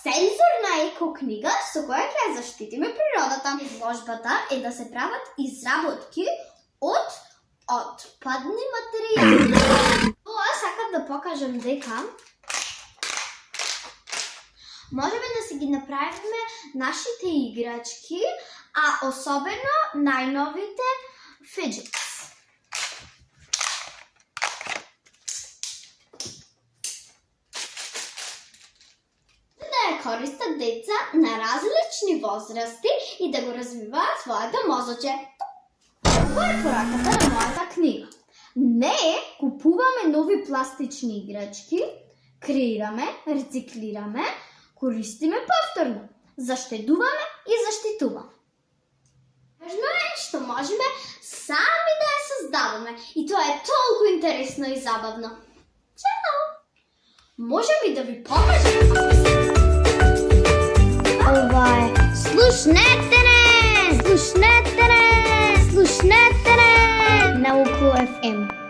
сензорна екокнига, со која ќе ја заштитиме природата. Изложбата е да се прават изработки од отпадни материјали. Ова сакам да покажам дека можеме да си ги направиме нашите играчки, а особено најновите фиджетс. Користат деца на различни возрасти и да го развиваат своето мозоче. Това е пораката на моята книга. Не купуваме нови пластични играчки, креираме, рециклираме, користиме повторно, заштедуваме и заштитуваме. Важно е што можеме сами да ја создаваме и тоа е толку интересно и забавно. Чао! Можем и да ви покажем како се. Ова е Слушнете не! Слушнете не! Слушнете не! Науку FM.